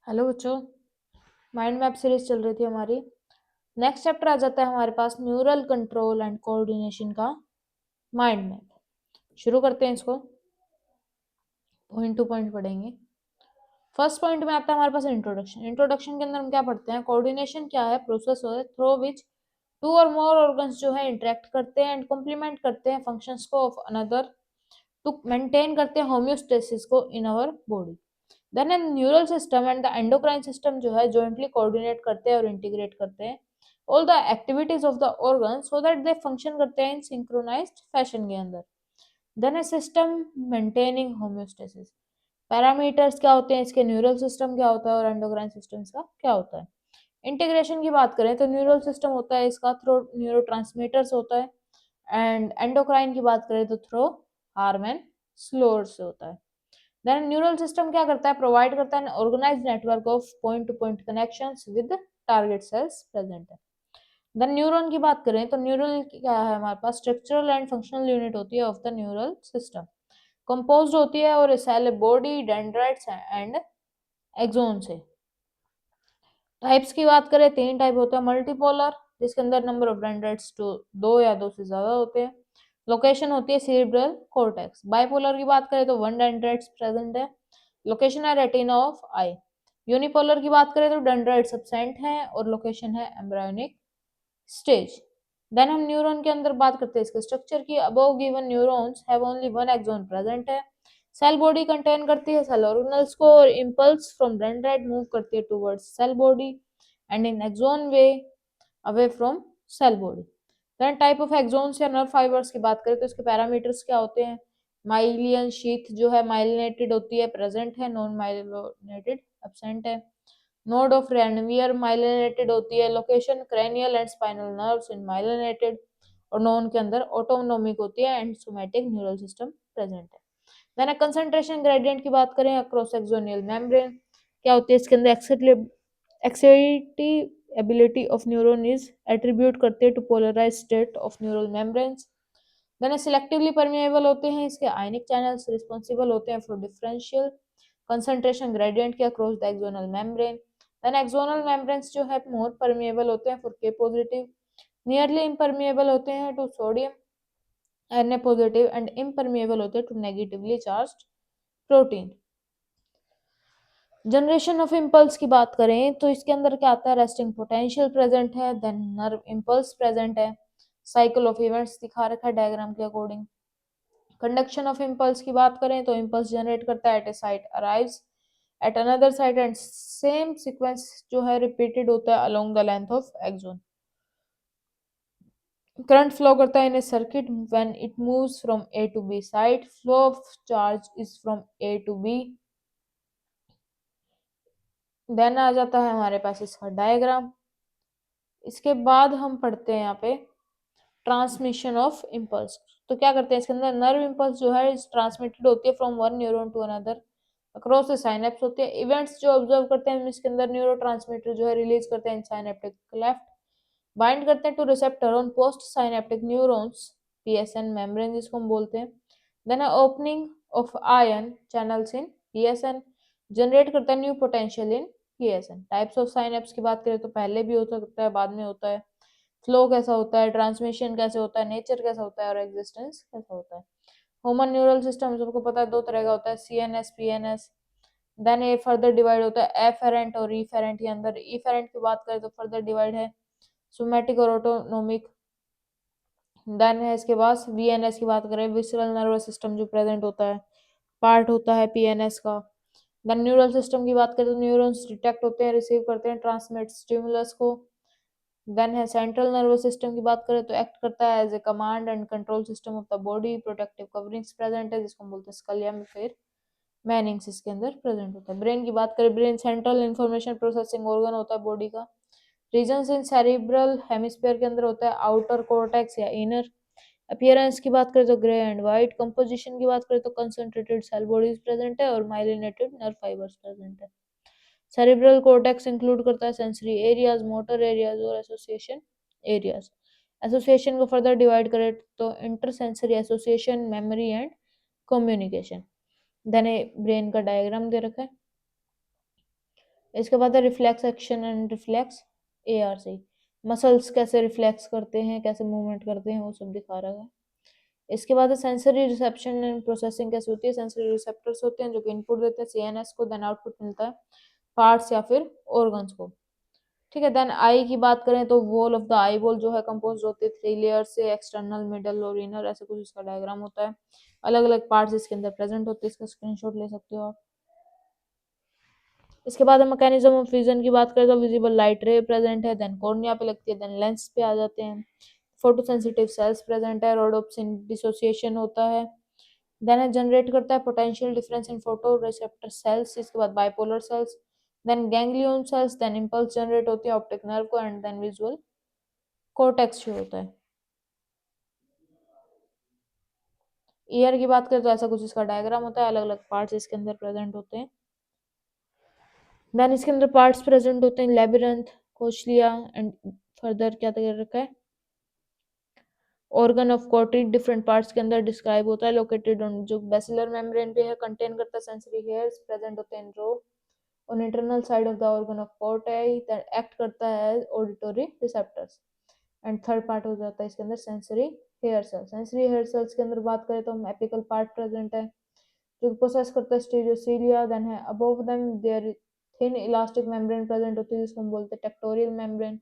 Hello बच्चों, mind map series चल रही थी हमारी। नेक्स्ट चैप्टर आ जाता है हमारे पास न्यूरल कंट्रोल एंड कोऑर्डिनेशन का माइंड मैप। शुरू करते हैं इसको, पॉइंट टू पॉइंट पढ़ेंगे। फर्स्ट पॉइंट में आता है हमारे पास इंट्रोडक्शन। इंट्रोडक्शन के अंदर हम क्या पढ़ते हैं? कोऑर्डिनेशन क्या है? प्रोसेस है थ्रू विच टू और मोर ऑर्गन्स जो है इंटरेक्ट करते हैं एंड कॉम्प्लीमेंट करते हैं फंक्शंस को ऑफ अनदर टू मेंटेन करते हैं होम्योस्टेसिस को in our body. Then neural system and the endocrine system जो है जॉइंटली कोऑर्डिनेट करते हैं और इंटीग्रेट करते हैं all the activities of the organ so that they function करते हैं इन सिंक्रोनाइज्ड फैशन के अंदर। देन ए सिस्टम मेंटेनिंग होम्योस्टेसिस। पैरामीटर्स क्या होते हैं इसके? न्यूरल सिस्टम क्या होता है और एंडोक्राइन सिस्टम का क्या होता है? इंटीग्रेशन की बात करें तो न्यूरल सिस्टम होता है इसका थ्रू न्यूरोट्रांसमीटर्स होता है, एंड एंडोक्राइन की बात करें तो थ्रू हार्मोन स्लोअर से होता है। देन न्यूरल सिस्टम क्या करता है? प्रोवाइड करता है organized network of point to point connections with target cells present है। देन न्यूरॉन की बात करें तो न्यूरल क्या है हमारे पास? स्ट्रक्चरल एंड फंक्शनल यूनिट होती है of the neural system, composed होती है और cell body dendrites and axon से। टाइप्स की बात करें, तीन टाइप होते हैं। मल्टीपोलर, जिसके अंदर नंबर ऑफ डेंड्राइट्स तो दो या दो से ज्यादा होते हैं। लोकेशन होती है सेरेब्रल कॉर्टेक्स। बाइपोलर की बात करें तो वन डेंड्राइट्स प्रेजेंट है, लोकेशन है रेटिना ऑफ आई। यूनिपोलर की बात करें तो डेंड्राइट्स एब्सेंट हैं और लोकेशन है एम्ब्रायोनिक स्टेज। देन हम न्यूरॉन के अंदर बात करते हैं इसके स्ट्रक्चर की। Above given neurons have only one axon present है। सेल बॉडी कंटेन करती है सेल ऑर्गेनल्स को और इंपल्स फ्रॉम डेंड्राइट मूव करती है towards cell body and in axon way away from cell body. Then type of axons या nerve fibres की बात करें तो इसके पैरामीटर्स क्या होते हैं? माइलियन शीथ जो है माइलिनेटेड होती है, प्रेजेंट है। नॉन माइलिनेटेड एब्सेंट है। नोड ऑफ रेनवियर माइलिनेटेड होती है। Location cranial and spinal nerves in myelinated. और नॉन के अंदर ऑटोनोमिक होती है and somatic neural system present है। देन कंसंट्रेशन ग्रेडियंट की बात करें अक्रॉस एक्सोनियल मेम्ब्रेन, क्या होती है इसके अंदर? Excitability of neuron is attribute करते हैं to polarize state of neural membranes. Then selectively permeable होते हैं इसके आयनिक चैनल्स, रिस्पॉन्सिबल होते हैं फॉर डिफरेंशियल कंसंट्रेशन ग्रेडियंट के across the axonal membrane. Then axonal membranes जो है मोर परमेएबल होते हैं फॉर के पॉजिटिव, नियरली इम्परमेएबल होते हैं to sodium, Na positive and impermeable होते हैं to negatively charged protein. Generation of impulse की बात करें तो इसके अंदर क्या आता है? रेस्टिंग पोटेंशियल प्रेजेंट है, देन नर्व इम्पल्स प्रेजेंट है। साइकिल ऑफ इवेंट्स दिखा रखा है डायग्राम के अकॉर्डिंग। कंडक्शन ऑफ इम्पल्स की बात करें तो इम्पल्स जनरेट करता है at a site, arrives at another site and same sequence जो है रिपीटेड होता है along the length of axon. Current flow करता है in a circuit when it moves from A to B site. Flow of charge is from A to B. Then आ जाता है हमारे पास इसका डायग्राम। इसके बाद हम पढ़ते हैं यहाँ पे ट्रांसमिशन ऑफ इम्पल्स। तो क्या करते हैं इसके अंदर? नर्व इम्पल्स जो है ट्रांसमिटेड होती है from one neuron to another across the synapse होती है। इवेंट्स जो ऑब्जर्व करते हैं इसके अंदर न्यूरोट्रांसमीटर जो है रिलीज करते हैं साइनेप्टिक लेफ्ट, बाइंड करते हैं to receptor on post synaptic neurons, PSN membrane जिसको हम बोलते हैं। Then opening of ion channels in PSN generate करता है new potential in PSN. Types of synapse की बात करें तो पहले भी हो सकता है, बाद में होता है। फ्लो कैसा होता है, ट्रांसमिशन कैसे होता है, नेचर कैसा होता है और एग्जिस्टेंस कैसा होता है। ह्यूमन न्यूरल सिस्टम सबको पता है दो तरह का होता है, सीएनएस पीएनएस। देन ये फर्दर डिवाइड होता है एफेरेंट और इफेरेंट के अंदर। इफेरेंट की बात करें तो फर्दर डिवाइड है सोमैटिक और ऑटोनोमिक। देन है इसके बाद वीएनएस की बात करें, विसरल नर्वस सिस्टम जो प्रेजेंट होता है, पार्ट होता है पीएनएस का। देन न्यूरल सिस्टम की बात करें तो न्यूरॉन्स डिटेक्ट होते हैं, रिसीव करते हैं ट्रांसमिट स्टिमुलस को। देन है सेंट्रल नर्वस सिस्टम की बात करें तो एक्ट करता है as a command and control system of the body. Protective coverings present है जिसको हम बोलते हैं स्कल या फिर मैनिंग्स इसके अंदर प्रेजेंट होता है। ब्रेन की बात करें, brain central information processing organ होता है बॉडी का। रीजन्स इन सेरिब्रल हेमिस्फीयर के अंदर होता है आउटर कॉर्टेक्स या इनर। अपीयरेंस की बात करें तो ग्रे एंड व्हाइट। कंपोजिशन की बात करें तो कंसंट्रेटेड सेल बॉडीज प्रेजेंट है और माइलिनेटेड नर्व फाइबर्स प्रेजेंट है। सेरिब्रल कॉर्टेक्स इंक्लूड करता है सेंसरी एरियाज, मोटर एरियाज और एसोसिएशन एरियाज। एसोसिएशन को फर्दर डिवाइड करें तो intersensory association, memory and communication. Then brain का डायग्राम दे रखा है। इसके बाद है reflex action and reflex, ARC, muscles कैसे रिफ्लेक्स करते हैं, कैसे मूवमेंट करते हैं, वो सब दिखा रहा है। इसके बाद सेंसरी रिसेप्शन एंड प्रोसेसिंग कैसे होती है, सेंसरी रिसेप्टर्स होते हैं जो कि इनपुट देते हैं CNS को, देन आउटपुट मिलता है पार्ट्स या फिर ऑर्गन्स को। ठीक है, देन आई की बात करें तो wall of the eye ball जो है कंपोज होती है 3 लेयर से, एक्सटर्नल, मिडल और इनर, ऐसे कुछ इसका डायग्राम होता है। अलग अलग पार्ट्स इसके अंदर प्रेजेंट होते हैं, इसका स्क्रीनशॉट ले सकते हो आप। इसके बाद हम मैकेनिज्म ऑफ विजन की बात करें तो विजिबल लाइट रे प्रेजेंट है, देन कॉर्निया पे लगती है, देन लेंस पे आ जाते हैं, फोटोसेंसिटिव सेल्स प्रेजेंट है, रोडोप्सिन डिसोसिएशन होता है, देन जनरेट करता है potential difference in photo receptor cells, इसके बाद bipolar cells, then ganglion cells, then impulse generate होती है ऑप्टिक नर्व को, एंड देन विजुअल कोर्टेक्स जो होता है। ईयर की बात करें तो ऐसा कुछ इसका डायग्राम होता है, अलग अलग पार्ट्स इसके अंदर प्रेजेंट होते हैं। देन इसके अंदर पार्ट्स प्रेजेंट होते हैं लेबिरंथ, कोचलिया एंड फर्दर क्या कर रखा है, ऑर्गन ऑफ कॉर्टी डिफरेंट पार्ट्स के अंदर डिस्क्राइब होता है, लोकेटेड ऑन जो बेसिलर मेम्ब्रेन पे है, कंटेन करता है सेंसरी हेयर्स प्रेजेंट होते हैं in row on internal side of the organ of Corti, that act करता है auditory receptors, and third part हो जाता है इसके अंदर sensory hair cells. Sensory hair cells के अंदर बात करें तो हम एपिकल पार्ट प्रेजेंट है जो प्रोसेस करता है स्टीरियोसीलिया, देन है above them there thin elastic membrane present होती है जिसको हम बोलते हैं टेक्टोरियल मेम्ब्रेन।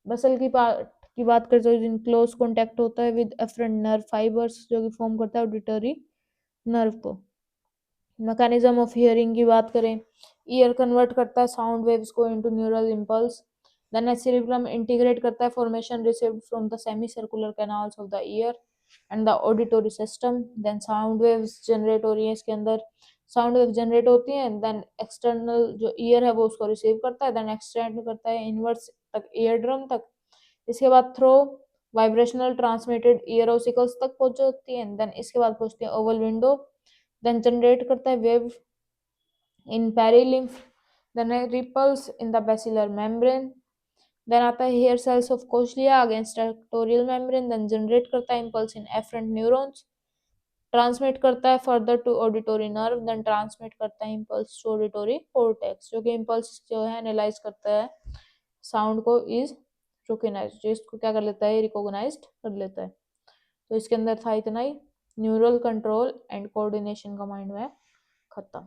बसल की पार्ट की बात करें तो इन क्लोज कॉन्टेक्ट होता है विद एफरेंट नर्व फाइबर्स जो कि फॉर्म करता है ऑडिटरी नर्व को। मैकेनिज्म ऑफ हियरिंग की बात करें, ईयर कन्वर्ट करता है साउंड वेव्स को into neural impulse, then cerebrum integrate करता है formation received from the semi circular canals of the ear and the auditory system, then sound waves generate हो रही है इसके अंदर, साउंड वेव जनरेट होती हैं, देन एक्सटर्नल जो ईयर है वो उसको रिसीव करता है, देन एक्सटेंड करता है इनवर्स तक ईयर ड्रम तक, इसके बाद through vibrational transmitted ear ossicles तक पहुंच जाती है, देन इसके बाद पहुंचती है ओवल विंडो, देन जनरेट करता है wave in perilymph, then ripples in the basilar membrane, then आता है hair cells of cochlea against tectorial membrane, then generate करता है impulse in efferent neurons, transmit करता है further to auditory nerve, then transmit करता है इम्पल्स टू ऑडिटरी कोर्टेक्स जो कि इम्पल्स जो है एनालाइज करता है साउंड को, इज रिकॉग्नाइज्ड जो इसको क्या कर लेता है, रिकॉग्नाइज्ड कर लेता है। तो इसके अंदर था इतना ही, न्यूरल कंट्रोल एंड कोऑर्डिनेशन का माइंड में खत्म।